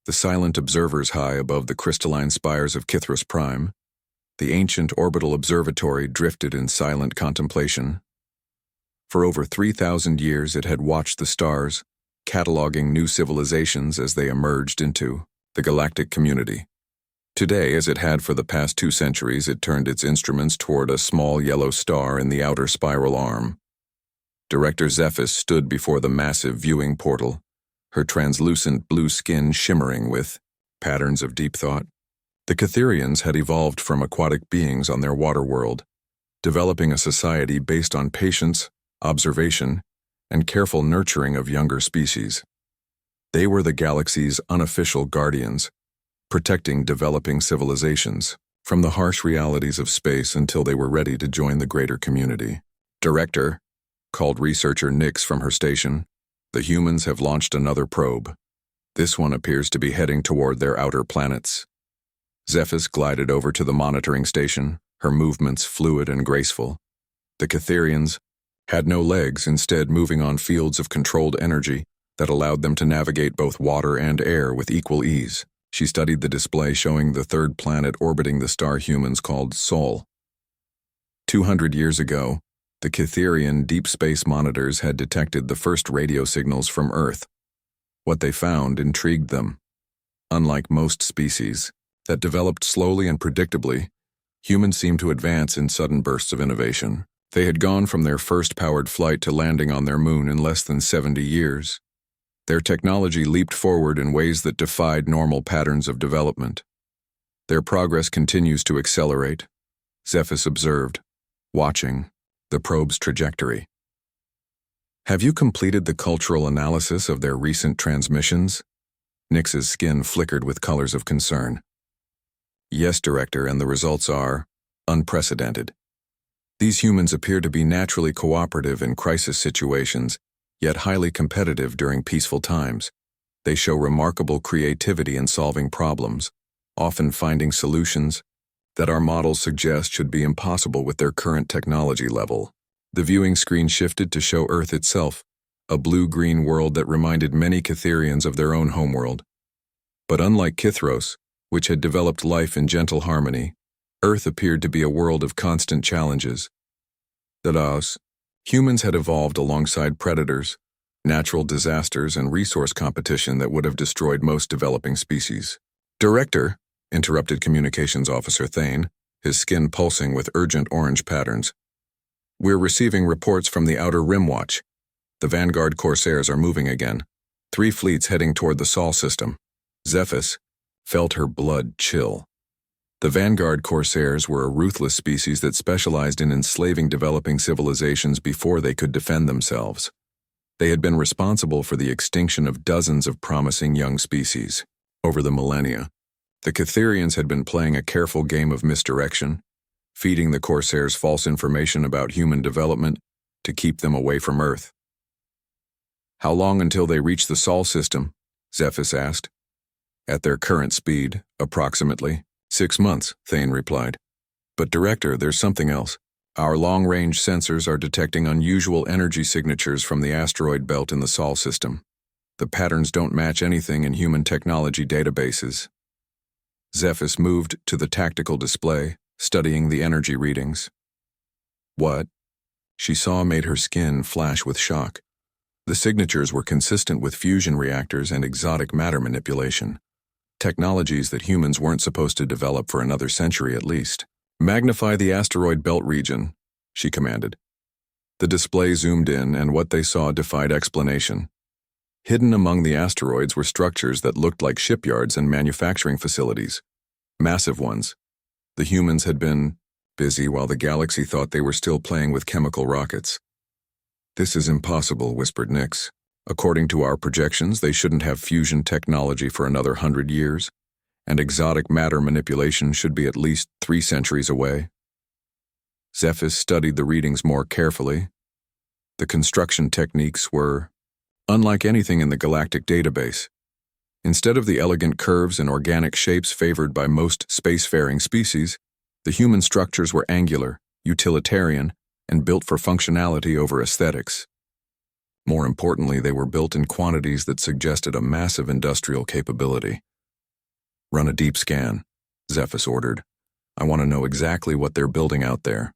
The silent observers high above the crystalline spires of Kithros Prime, the ancient orbital observatory drifted in silent contemplation. For over 3,000 years it had watched the stars, cataloging new civilizations as they emerged into the galactic community. Today, as it had for the past 2 centuries, it turned its instruments toward a small yellow star in the outer spiral arm. Director Zephys stood before the massive viewing portal, her translucent blue skin shimmering with patterns of deep thought. The Catherians had evolved from aquatic beings on their water world, developing a society based on patience, observation, and careful nurturing of younger species. They were the galaxy's unofficial guardians, protecting developing civilizations from the harsh realities of space until they were ready to join the greater community. Director, called researcher Nyx from her station, the humans have launched another probe. This one appears to be heading toward their outer planets. Zephys glided over to the monitoring station, her movements fluid and graceful. The Catherians had no legs, instead moving on fields of controlled energy that allowed them to navigate both water and air with equal ease. She studied the display showing the third planet orbiting the star humans called Sol. 200 years ago, the Catherian deep space monitors had detected the first radio signals from Earth. What they found intrigued them. Unlike most species that developed slowly and predictably, humans seemed to advance in sudden bursts of innovation. They had gone from their first powered flight to landing on their moon in less than 70 years. Their technology leaped forward in ways that defied normal patterns of development. Their progress continues to accelerate, Zephys observed, watching the probe's trajectory. Have you completed the cultural analysis of their recent transmissions? Nyx's skin flickered with colors of concern. Yes, Director, and the results are unprecedented. These humans appear to be naturally cooperative in crisis situations, yet highly competitive during peaceful times. They show remarkable creativity in solving problems, often finding solutions that our models suggest should be impossible with their current technology level. The viewing screen shifted to show Earth itself, a blue-green world that reminded many Catherians of their own homeworld. But unlike Kithros, which had developed life in gentle harmony, Earth appeared to be a world of constant challenges. Thus, humans had evolved alongside predators, natural disasters, and resource competition that would have destroyed most developing species. Director, interrupted Communications Officer Thane, his skin pulsing with urgent orange patterns. We're receiving reports from the Outer Rim Watch. The Vanguard Corsairs are moving again. 3 fleets heading toward the Sol system. Zephys felt her blood chill. The Vanguard Corsairs were a ruthless species that specialized in enslaving developing civilizations before they could defend themselves. They had been responsible for the extinction of dozens of promising young species. Over the millennia, the Catherians had been playing a careful game of misdirection, feeding the Corsairs false information about human development to keep them away from Earth. How long until they reach the Sol system? Zephys asked. At their current speed, approximately 6 months, Thane replied. But Director, there's something else. Our long-range sensors are detecting unusual energy signatures from the asteroid belt in the Sol system. The patterns don't match anything in human technology databases. Zephys moved to the tactical display, studying the energy readings. What she saw made her skin flash with shock. The signatures were consistent with fusion reactors and exotic matter manipulation, technologies that humans weren't supposed to develop for another century at least. Magnify the asteroid belt region, she commanded. The display zoomed in, and what they saw defied explanation. Hidden among the asteroids were structures that looked like shipyards and manufacturing facilities. Massive ones. The humans had been busy while the galaxy thought they were still playing with chemical rockets. This is impossible, whispered Nyx. According to our projections, they shouldn't have fusion technology for another 100 years, and exotic matter manipulation should be at least 3 centuries away. Zephys studied the readings more carefully. The construction techniques were unlike anything in the galactic database. Instead of the elegant curves and organic shapes favored by most spacefaring species, the human structures were angular, utilitarian, and built for functionality over aesthetics. More importantly, they were built in quantities that suggested a massive industrial capability. Run a deep scan, Zephys ordered. I want to know exactly what they're building out there.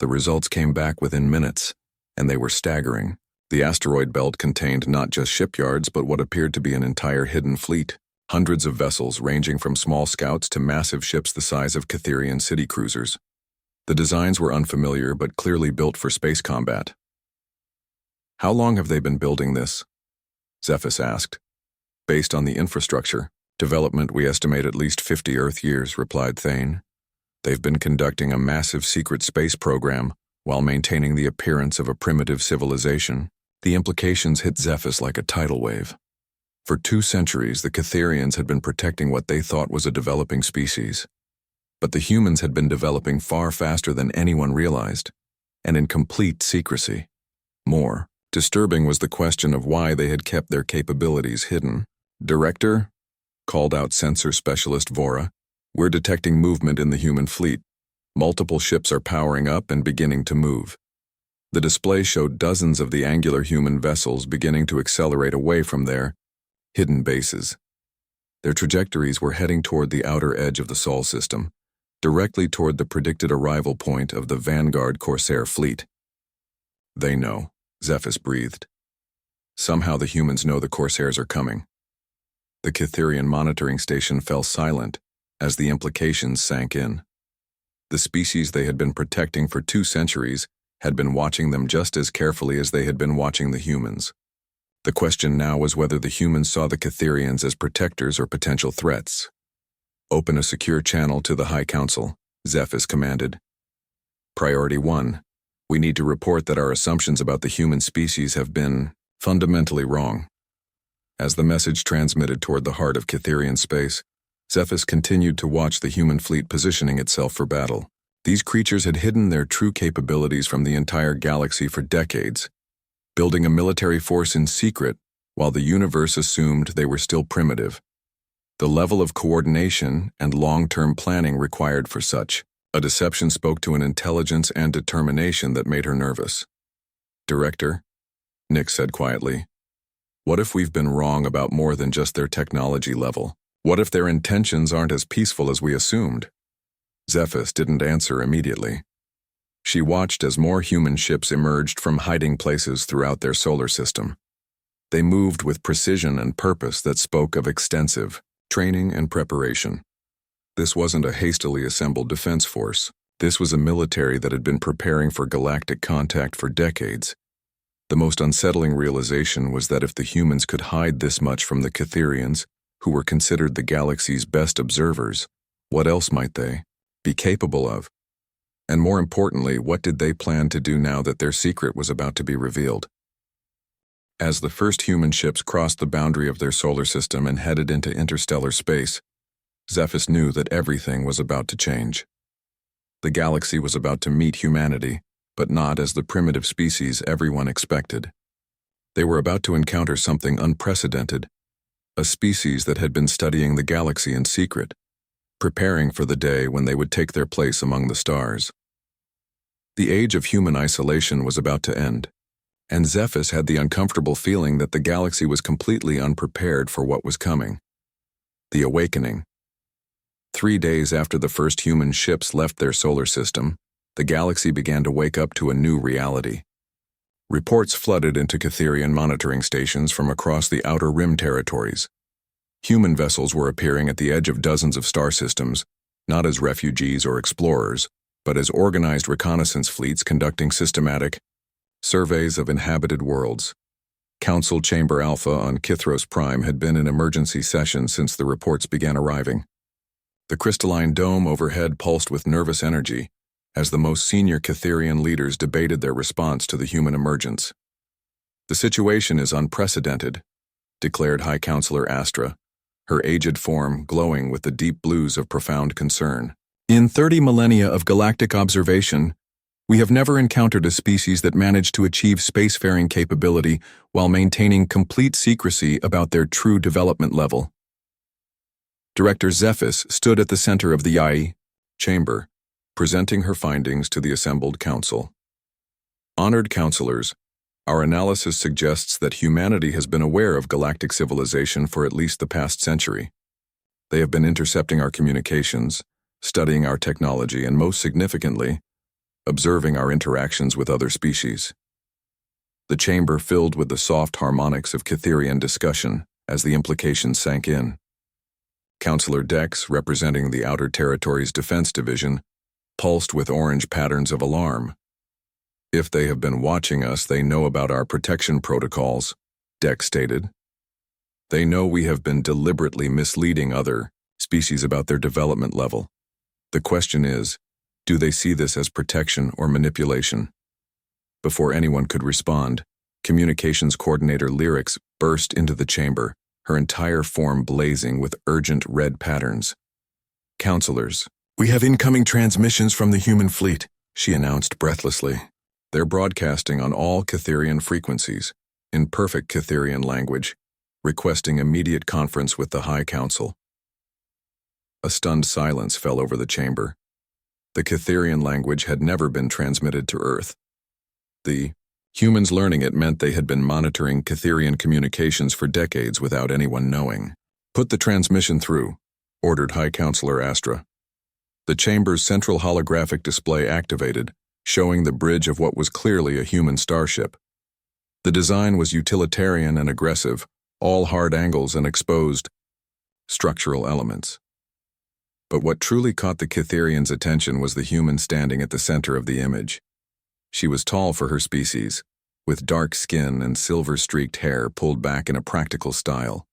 The results came back within minutes, and they were staggering. The asteroid belt contained not just shipyards but what appeared to be an entire hidden fleet. Hundreds of vessels ranging from small scouts to massive ships the size of Cytherian city cruisers. The designs were unfamiliar but clearly built for space combat. How long have they been building this? Zephys asked. Based on the infrastructure development, we estimate at least 50 Earth years, replied Thane. They've been conducting a massive secret space program while maintaining the appearance of a primitive civilization. The implications hit Zephys like a tidal wave. For 2 centuries, the Cytherians had been protecting what they thought was a developing species. But the humans had been developing far faster than anyone realized, and in complete secrecy. More disturbing was the question of why they had kept their capabilities hidden. Director, called out sensor specialist Vora, we're detecting movement in the human fleet. Multiple ships are powering up and beginning to move. The display showed dozens of the angular human vessels beginning to accelerate away from their hidden bases. Their trajectories were heading toward the outer edge of the Sol system, directly toward the predicted arrival point of the Vanguard Corsair fleet. They know, Zephys breathed. Somehow the humans know the Corsairs are coming. The Cytherian monitoring station fell silent as the implications sank in. The species they had been protecting for 2 centuries had been watching them just as carefully as they had been watching the humans. The question now was whether the humans saw the Cytherians as protectors or potential threats. Open a secure channel to the High Council, Zephys commanded. Priority 1. We need to report that our assumptions about the human species have been fundamentally wrong. As the message transmitted toward the heart of Cytherian space, Zephys continued to watch the human fleet positioning itself for battle. These creatures had hidden their true capabilities from the entire galaxy for decades, building a military force in secret while the universe assumed they were still primitive. The level of coordination and long-term planning required for such a deception spoke to an intelligence and determination that made her nervous. Director, Nick said quietly, what if we've been wrong about more than just their technology level? What if their intentions aren't as peaceful as we assumed? Zephys didn't answer immediately. She watched as more human ships emerged from hiding places throughout their solar system. They moved with precision and purpose that spoke of extensive training and preparation. This wasn't a hastily assembled defense force. This was a military that had been preparing for galactic contact for decades. The most unsettling realization was that if the humans could hide this much from the Cytherians, who were considered the galaxy's best observers, what else might they be capable of? And more importantly, what did they plan to do now that their secret was about to be revealed? As the first human ships crossed the boundary of their solar system and headed into interstellar space, Zephys knew that everything was about to change. The galaxy was about to meet humanity, but not as the primitive species everyone expected. They were about to encounter something unprecedented, a species that had been studying the galaxy in secret, preparing for the day when they would take their place among the stars. The age of human isolation was about to end, and Zephys had the uncomfortable feeling that the galaxy was completely unprepared for what was coming. The awakening. 3 days after the first human ships left their solar system, the galaxy began to wake up to a new reality. Reports flooded into Cytherian monitoring stations from across the Outer Rim territories. Human vessels were appearing at the edge of dozens of star systems, not as refugees or explorers, but as organized reconnaissance fleets conducting systematic surveys of inhabited worlds. Council Chamber Alpha on Kythros Prime had been in emergency session since the reports began arriving. The crystalline dome overhead pulsed with nervous energy as the most senior Cytherian leaders debated their response to the human emergence. The situation is unprecedented, declared High Counselor Astra, her aged form glowing with the deep blues of profound concern. In 30 millennia of galactic observation, we have never encountered a species that managed to achieve spacefaring capability while maintaining complete secrecy about their true development level. Director Zephys stood at the center of the HFY chamber, presenting her findings to the assembled council. Honored counselors, our analysis suggests that humanity has been aware of galactic civilization for at least the past century. They have been intercepting our communications, studying our technology, and most significantly, observing our interactions with other species. The chamber filled with the soft harmonics of Cytherian discussion as the implications sank in. Counselor Dex, representing the Outer Territories Defense Division, pulsed with orange patterns of alarm. If they have been watching us, they know about our protection protocols, Dex stated. They know we have been deliberately misleading other species about their development level. The question is, do they see this as protection or manipulation? Before anyone could respond, Communications Coordinator Lyrics burst into the chamber, her entire form blazing with urgent red patterns. "Counselors, we have incoming transmissions from the human fleet," she announced breathlessly. "They're broadcasting on all Cytherian frequencies, in perfect Cytherian language, requesting immediate conference with the High Council." A stunned silence fell over the chamber. The Cytherian language had never been transmitted to Earth. The humans learning it meant they had been monitoring Cytherian communications for decades without anyone knowing. "Put the transmission through," ordered High Counselor Astra. The chamber's central holographic display activated, showing the bridge of what was clearly a human starship. The design was utilitarian and aggressive, all hard angles and exposed structural elements. But what truly caught the Cytherian's attention was the human standing at the center of the image. She was tall for her species, with dark skin and silver-streaked hair pulled back in a practical style.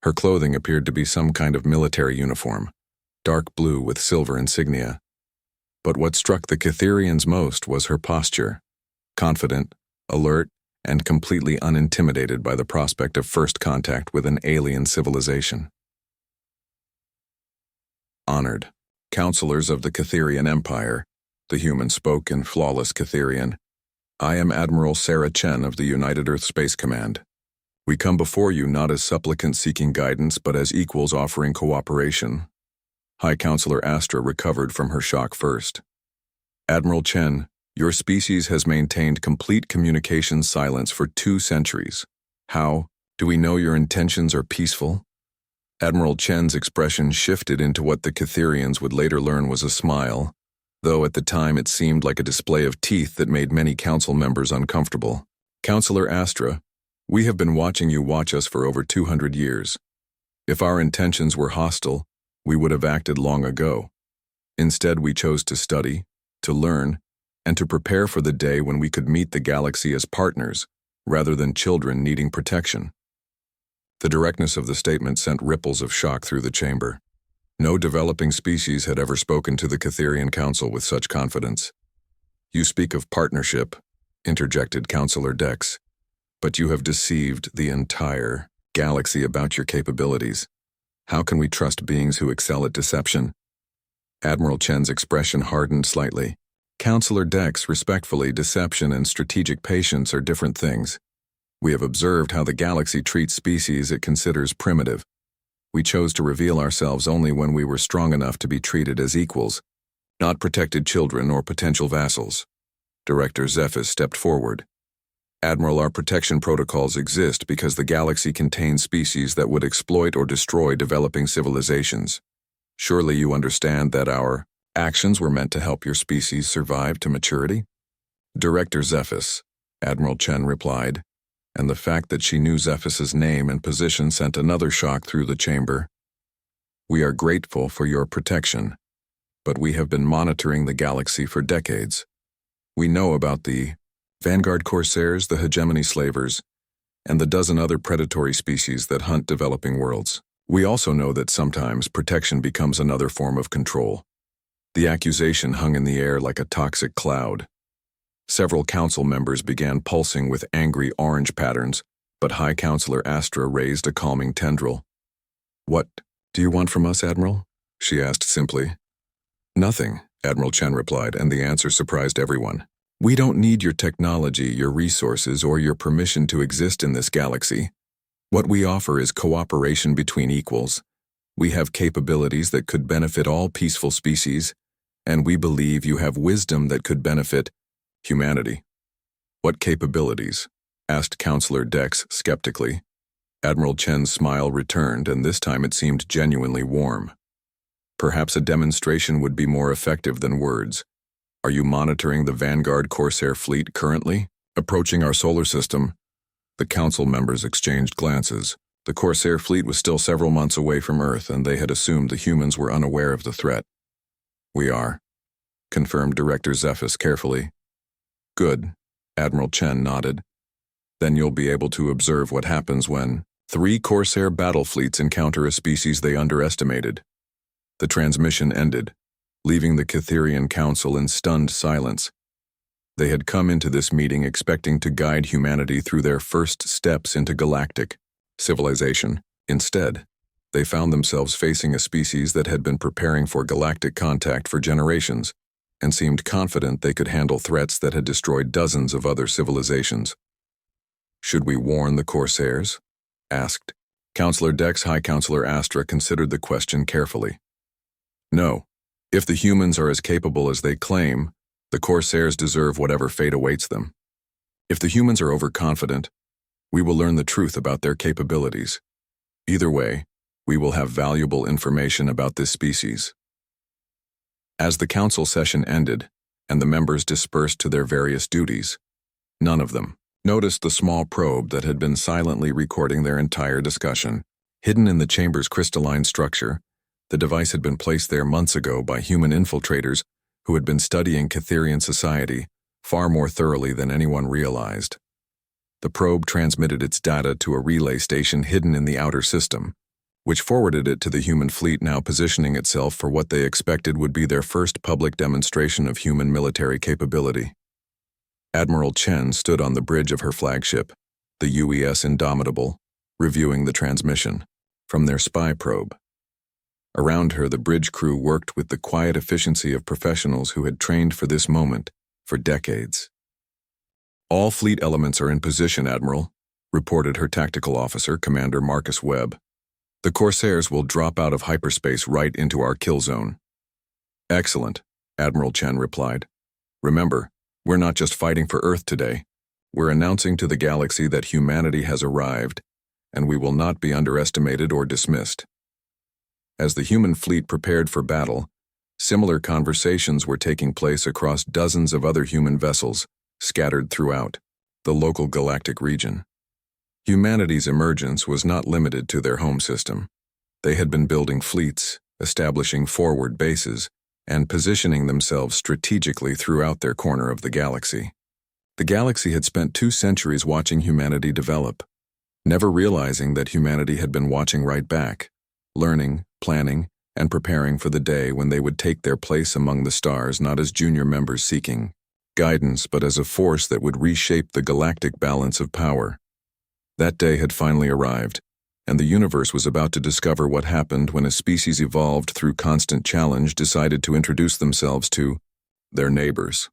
Her clothing appeared to be some kind of military uniform, dark blue with silver insignia. But what struck the Cytherians most was her posture, confident, alert, and completely unintimidated by the prospect of first contact with an alien civilization. "Honored counselors of the Cytherian Empire," the human spoke in flawless Cytherian. "I am Admiral Sarah Chen of the United Earth Space Command. We come before you not as supplicants seeking guidance, but as equals offering cooperation." High Counselor Astra recovered from her shock first. "Admiral Chen, your species has maintained complete communication silence for 2 centuries. How do we know your intentions are peaceful?" Admiral Chen's expression shifted into what the Cytherians would later learn was a smile, though at the time it seemed like a display of teeth that made many council members uncomfortable. "Counselor Astra, we have been watching you watch us for over 200 years. If our intentions were hostile, we would have acted long ago. Instead, we chose to study, to learn, and to prepare for the day when we could meet the galaxy as partners, rather than children needing protection." The directness of the statement sent ripples of shock through the chamber. No developing species had ever spoken to the Cytherian Council with such confidence. "You speak of partnership," interjected Counselor Dex, "but you have deceived the entire galaxy about your capabilities. How can we trust beings who excel at deception?" Admiral Chen's expression hardened slightly. "Counselor Dex, respectfully, deception and strategic patience are different things. We have observed how the galaxy treats species it considers primitive. We chose to reveal ourselves only when we were strong enough to be treated as equals, not protected children or potential vassals." Director Zephys stepped forward. "Admiral, our protection protocols exist because the galaxy contains species that would exploit or destroy developing civilizations. Surely you understand that our actions were meant to help your species survive to maturity?" "Director Zephys," Admiral Chen replied, and the fact that she knew Zephys's name and position sent another shock through the chamber. "We are grateful for your protection, but we have been monitoring the galaxy for decades. We know about the Vanguard Corsairs, the Hegemony Slavers, and the dozen other predatory species that hunt developing worlds. We also know that sometimes protection becomes another form of control." The accusation hung in the air like a toxic cloud. Several council members began pulsing with angry orange patterns, but High Counselor Astra raised a calming tendril. "What do you want from us, Admiral?" she asked simply. "Nothing," Admiral Chen replied, and the answer surprised everyone. "We don't need your technology, your resources, or your permission to exist in this galaxy. What we offer is cooperation between equals. We have capabilities that could benefit all peaceful species, and we believe you have wisdom that could benefit humanity." "What capabilities?" asked Counselor Dex skeptically. Admiral Chen's smile returned, and this time it seemed genuinely warm. Perhaps a demonstration would be more effective than words. Are you monitoring the Vanguard Corsair fleet currently? Approaching our solar system. The council members exchanged glances. The Corsair fleet was still several months away from Earth, and they had assumed the humans were unaware of the threat. We are, confirmed Director Zephys carefully. Good, Admiral Chen nodded. Then you'll be able to observe what happens when 3 Corsair battle fleets encounter a species they underestimated. The transmission ended, leaving the Cytherian Council in stunned silence. They had come into this meeting expecting to guide humanity through their first steps into galactic civilization. Instead, they found themselves facing a species that had been preparing for galactic contact for generations and seemed confident they could handle threats that had destroyed dozens of other civilizations. Should we warn the Corsairs? Asked. Counselor Dex High Counselor Astra considered the question carefully. No. If the humans are as capable as they claim, the Corsairs deserve whatever fate awaits them. If the humans are overconfident, we will learn the truth about their capabilities. Either way, we will have valuable information about this species. As the council session ended, and the members dispersed to their various duties, none of them noticed the small probe that had been silently recording their entire discussion. Hidden in the chamber's crystalline structure, the device had been placed there months ago by human infiltrators who had been studying Cytherian society far more thoroughly than anyone realized. The probe transmitted its data to a relay station hidden in the outer system, which forwarded it to the human fleet now positioning itself for what they expected would be their first public demonstration of human military capability. Admiral Chen stood on the bridge of her flagship, the UES Indomitable, reviewing the transmission from their spy probe. Around her, the bridge crew worked with the quiet efficiency of professionals who had trained for this moment for decades. All fleet elements are in position, Admiral, reported her tactical officer, Commander Marcus Webb. The Corsairs will drop out of hyperspace right into our kill zone. Excellent, Admiral Chen replied. Remember, we're not just fighting for Earth today. We're announcing to the galaxy that humanity has arrived, and we will not be underestimated or dismissed. As the human fleet prepared for battle, similar conversations were taking place across dozens of other human vessels scattered throughout the local galactic region. Humanity's emergence was not limited to their home system. They had been building fleets, establishing forward bases, and positioning themselves strategically throughout their corner of the galaxy. The galaxy had spent 2 centuries watching humanity develop, never realizing that humanity had been watching right back, learning, planning, and preparing for the day when they would take their place among the stars not as junior members seeking guidance but as a force that would reshape the galactic balance of power. That day had finally arrived, and the universe was about to discover what happened when a species evolved through constant challenge decided to introduce themselves to their neighbors.